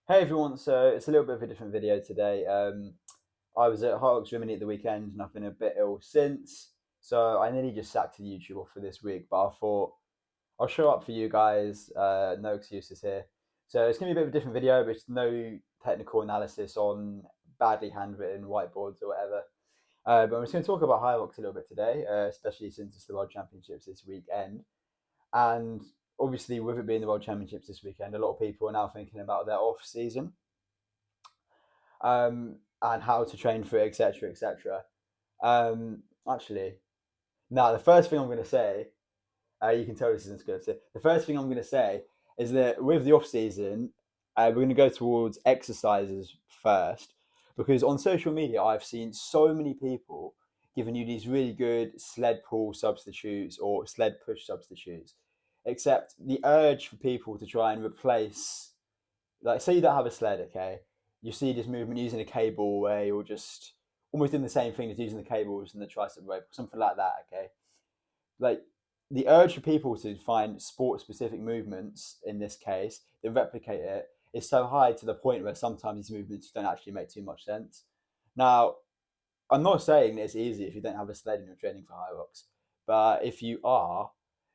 Hey everyone, so it's a little bit of a different video today. I was at Hyrox Chat at the weekend and I've been a bit ill since, so I nearly just sacked the YouTube off for this week, but I thought I'll show up for you guys, no excuses here. So it's going to be a bit of a different video, but it's no technical analysis on badly handwritten whiteboards or whatever. But I'm just going to talk about Hyrox a little bit today, especially since it's the World Championships this weekend. And obviously, with it being the World Championships this weekend, a lot of people are now thinking about their off season and how to train for it, etc., etc. Actually, now the first thing I'm going to say, you can tell this isn't good. So the first thing I'm going to say is that with the off season, we're going to go towards exercises first because on social media I've seen so many people giving you these really good sled pull substitutes or sled push substitutes, except the urge for people to try and replace, like, say you don't have a sled, okay, you see this movement using a cable where you're just almost doing the same thing as using the cables and the tricep rope, something like that, okay. Like, the urge for people to find sport specific movements in this case that replicate it is so high to the point where sometimes these movements don't actually make too much sense. Now, I'm not saying that it's easy if you don't have a sled and you're training for high rocks, but if you are,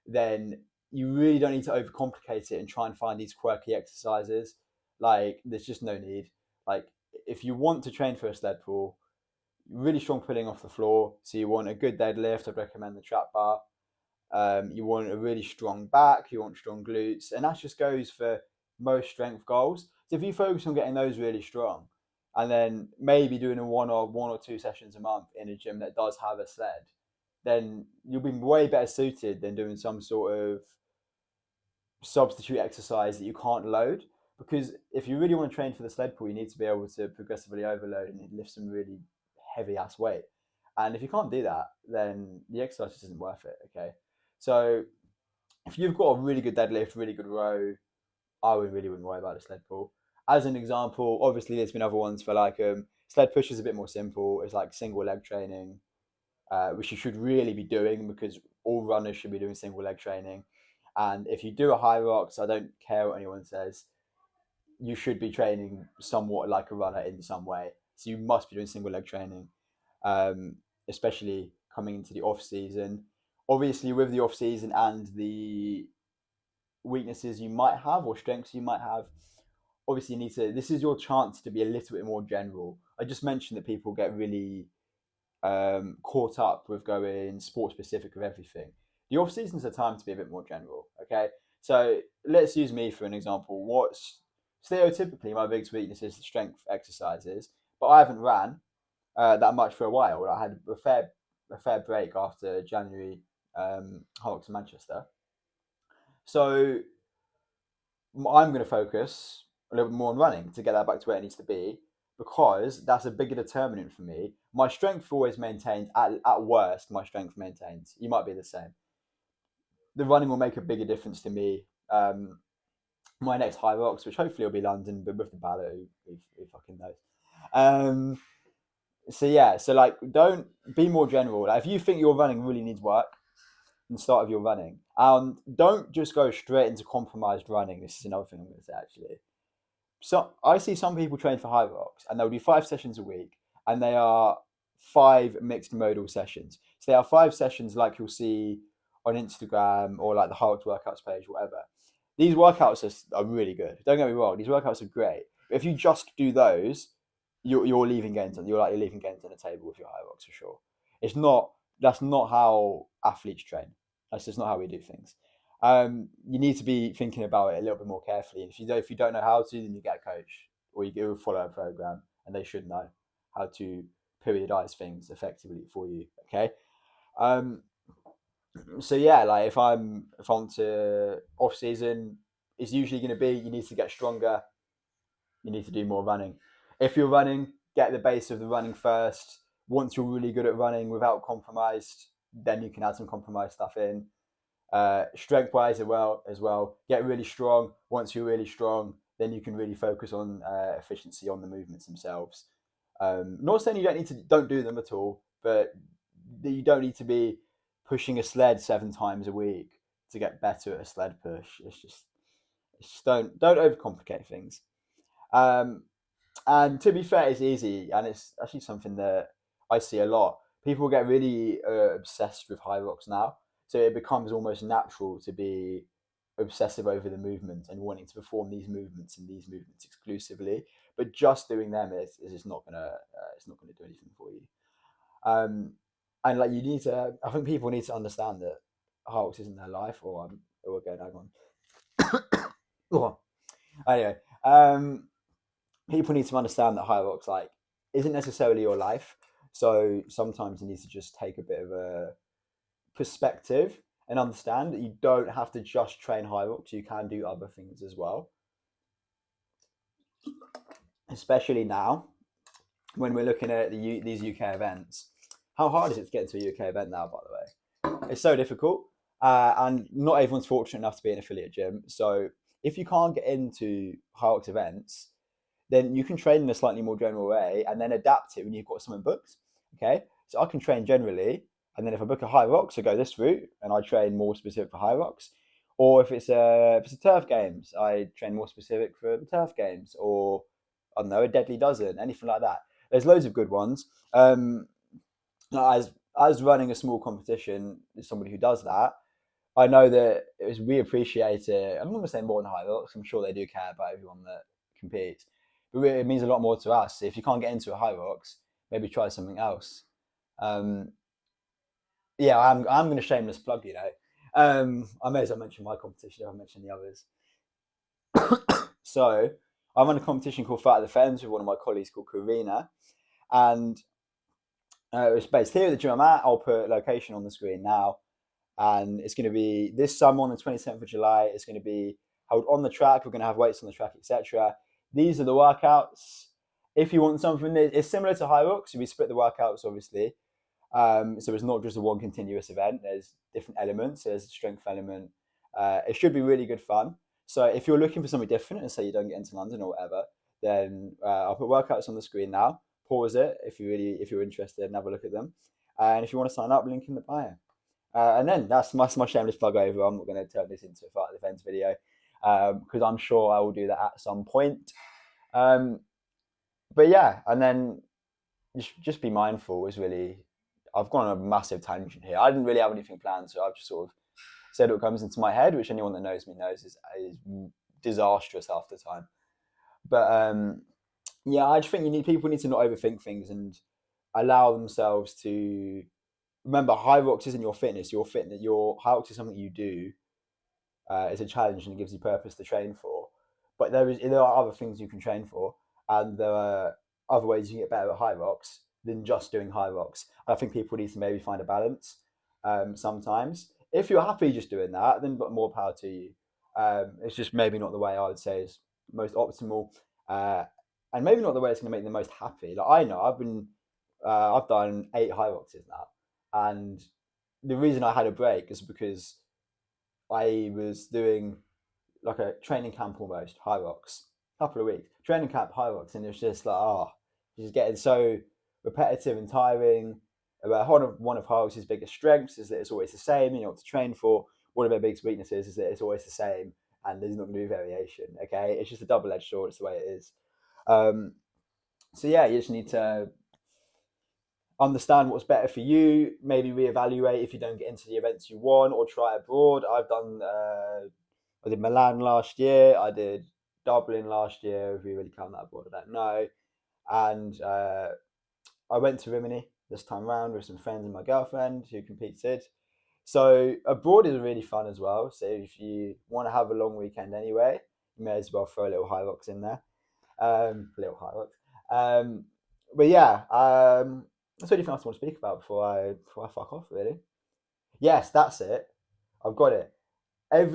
then you really don't need to overcomplicate it and try and find these quirky exercises. Like, there's just no need. Like, if you want to train for a sled pull, really strong pulling off the floor. So you want a good deadlift. I'd recommend the trap bar. You want a really strong back. You want strong glutes, and that just goes for most strength goals. So if you focus on getting those really strong, and then maybe doing a one or two sessions a month in a gym that does have a sled, then you'll be way better suited than doing some sort of substitute exercise that you can't load. Because if you really want to train for the sled pull, you need to be able to progressively overload and lift some really heavy ass weight. And if you can't do that, then the exercise just isn't worth it. Okay. So if you've got a really good deadlift, really good row, I really wouldn't worry about the sled pull. As an example, obviously there's been other ones for like sled push is a bit more simple. It's like single leg training, which you should really be doing because all runners should be doing single leg training. And if you do a high rocks, I don't care what anyone says, you should be training somewhat like a runner in some way. So you must be doing single leg training, um, especially coming into the off season. Obviously, with the off season and the weaknesses you might have or strengths you might have, obviously you need to. This is your chance to be a little bit more general. I just mentioned that people get really caught up with going sport specific with everything. The off season is a time to be a bit more general. Okay, so let's use me for an example. What's stereotypically my biggest weakness is the strength exercises, but I haven't ran that much for a while. I had a fair break after January Hyrox in Manchester, so I'm going to focus a little bit more on running to get that back to where it needs to be because that's a bigger determinant for me. My strength always maintains, at worst, my strength maintains. You might be the same. The running will make a bigger difference to me. My next high rocks, which hopefully will be London, but with the ballot, who fucking knows. Um, so yeah, so like, don't be more general. Like, if you think your running really needs work, and start of your running, don't just go straight into compromised running. This is another thing I'm going to say actually. So I see some people train for high rocks and they'll do 5 sessions a week and they are 5 mixed modal sessions. So they are 5 sessions like you'll see on Instagram or like the Hyrox workouts page, whatever. These workouts are really good. Don't get me wrong, these workouts are great. But if you just do those, you're leaving gains on you're leaving gains on the table with your high rocks for sure. It's not That's not how athletes train. That's just not how we do things. You need to be thinking about it a little bit more carefully. If you don't know how to, then you get a coach or you go follow a program, and they should know how to periodize things effectively for you. Okay. Um, so yeah, like if I'm to off season, it's usually going to be you need to get stronger. You need to do more running. If you're running, get the base of the running first. Once you're really good at running without compromised, then you can add some compromised stuff in. Strength wise as well, get really strong. Once you're really strong, then you can really focus on efficiency on the movements themselves. Not saying you don't do them at all, but you don't need to be pushing a sled 7 times a week to get better at a sled push. It's just don't overcomplicate things. And to be fair, it's easy, and it's actually something that I see a lot. People get really obsessed with Hyrox now, so it becomes almost natural to be obsessive over the movement and wanting to perform these movements and these movements exclusively. But just doing them is just not gonna it's not gonna do anything for you. Um, and like you need to, I think people need to understand that Hyrox isn't their life, or we're going hang on. Anyway, people need to understand that Hyrox like isn't necessarily your life. So sometimes you need to just take a bit of a perspective and understand that you don't have to just train Hyrox. You can do other things as well. Especially now when we're looking at these UK events. How hard is it to get into a UK event now, by the way? It's so difficult. And not everyone's fortunate enough to be an affiliate gym. So if you can't get into Hyrox events, then you can train in a slightly more general way and then adapt it when you've got someone booked. Okay, so I can train generally, and then if I book a Hyrox, I go this route and I train more specific for Hyrox. Or if it's a turf games, I train more specific for the turf games, or I don't know, a deadly dozen, anything like that. There's loads of good ones. As running a small competition, as somebody who does that, I know that we appreciate it. I'm not going to say more than Hyrox. I'm sure they do care about everyone that competes, but it means a lot more to us. If you can't get into a Hyrox, maybe try something else. Um, yeah, I'm going to shameless plug. I may as well mention my competition if I mention the others. So I run a competition called Fight at the Fens with one of my colleagues called Karina, and it's based here at the gym I'm at. I'll put location on the screen now, and it's going to be this summer on the 27th of July. It's going to be held on the track. We're going to have weights on the track, etc. These are the workouts. If you want something that is similar to Hyrox, we split the workouts obviously. So it's not just a one continuous event. There's different elements. There's a strength element. It should be really good fun. So if you're looking for something different, and say you don't get into London or whatever, then I'll put workouts on the screen now. Pause it if you're interested and have a look at them. And if you want to sign up, link in the bio. And then that's my shameless plug over. I'm not going to turn this into a Fight at the Fence video because I'm sure I will do that at some point. But yeah, and then just be mindful is really. I've gone on a massive tangent here. I didn't really have anything planned, so I've just sort of said what comes into my head, which anyone that knows me knows is disastrous half the time. But yeah, I just think people need to not overthink things and allow themselves to remember. Hyrox isn't your fitness. Your fitness, your Hyrox is something you do. It's a challenge and it gives you purpose to train for. But there are other things you can train for, and there are other ways you can get better at Hyrox than just doing Hyrox. I think people need to maybe find a balance sometimes. If you're happy just doing that, then more power to you. It's just maybe not the way I would say is most optimal, and maybe not the way it's going to make them most happy. Like I know I've done 8 Hyroxes now, and the reason I had a break is because I was doing like a training camp almost, Hyrox, couple of weeks, training camp Hyrox, and it was just like, just getting so repetitive and tiring. One of Hyrox's biggest strengths is that it's always the same. You know what to train for. One of their biggest weaknesses is that it's always the same, and there's not going to be variation. Okay, it's just a double-edged sword. It's the way it is. So yeah, you just need to understand what's better for you. Maybe reevaluate if you don't get into the events you want, or try abroad. I did Milan last year. I did Dublin last year. If you really count that abroad, I don't know. And I went to Rimini this time round with some friends and my girlfriend who competed. So abroad is really fun as well. So if you want to have a long weekend anyway, you may as well throw a little Hyrox in there. Little Hyrox. But yeah, that's anything else I want to speak about before I fuck off. Really. Yes, that's it. I've got it. I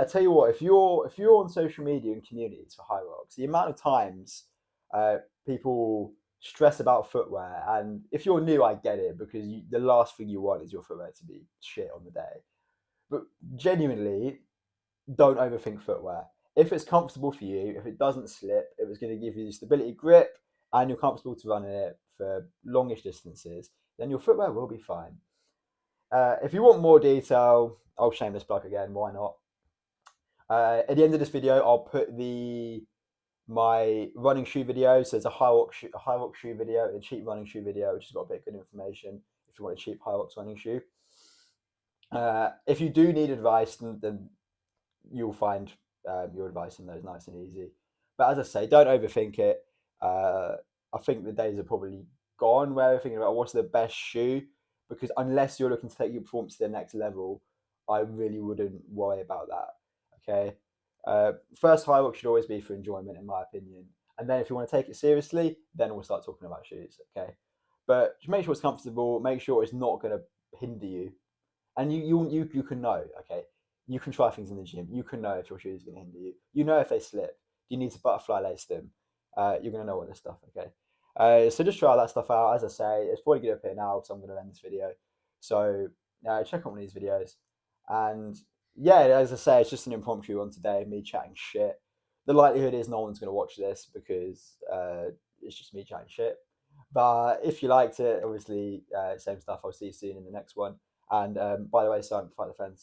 tell you what, if you're on social media and communities for Hyrox, the amount of times people stress about footwear, and if you're new, I get it because the last thing you want is your footwear to be shit on the day. But genuinely, don't overthink footwear. If it's comfortable for you, if it doesn't slip, if it's going to give you the stability grip, and you're comfortable to run in it for longish distances, then your footwear will be fine. If you want more detail, I'll shameless plug again. Why not? At the end of this video, I'll put the my running shoe video. So there's a Hyrox shoe video, a cheap running shoe video, which has got a bit of good information if you want a cheap Hyrox running shoe. If you do need advice, then you'll find your advice in those nice and easy. But as I say, don't overthink it. I think the days are probably gone where we're thinking about what's the best shoe, because unless you're looking to take your performance to the next level, I really wouldn't worry about that. Okay. First Hyrox should always be for enjoyment, in my opinion. And then if you want to take it seriously, then we'll start talking about shoes. Okay. But just make sure it's comfortable. Make sure it's not going to hinder you, and you can know. Okay, you can try things in the gym. You can know if your shoes are going to hinder you. You know if they slip. You need to butterfly lace them. You're going to know all this stuff. Okay, so just try that stuff out. As I say, it's probably good up here now because I'm going to end this video. So check out one of these videos, and yeah, as I say, it's just an impromptu one today, me chatting shit. The likelihood is no one's going to watch this because it's just me chatting shit. But if you liked it, obviously, same stuff. I'll see you soon in the next one. And by the way, sign up to Fight the Fens.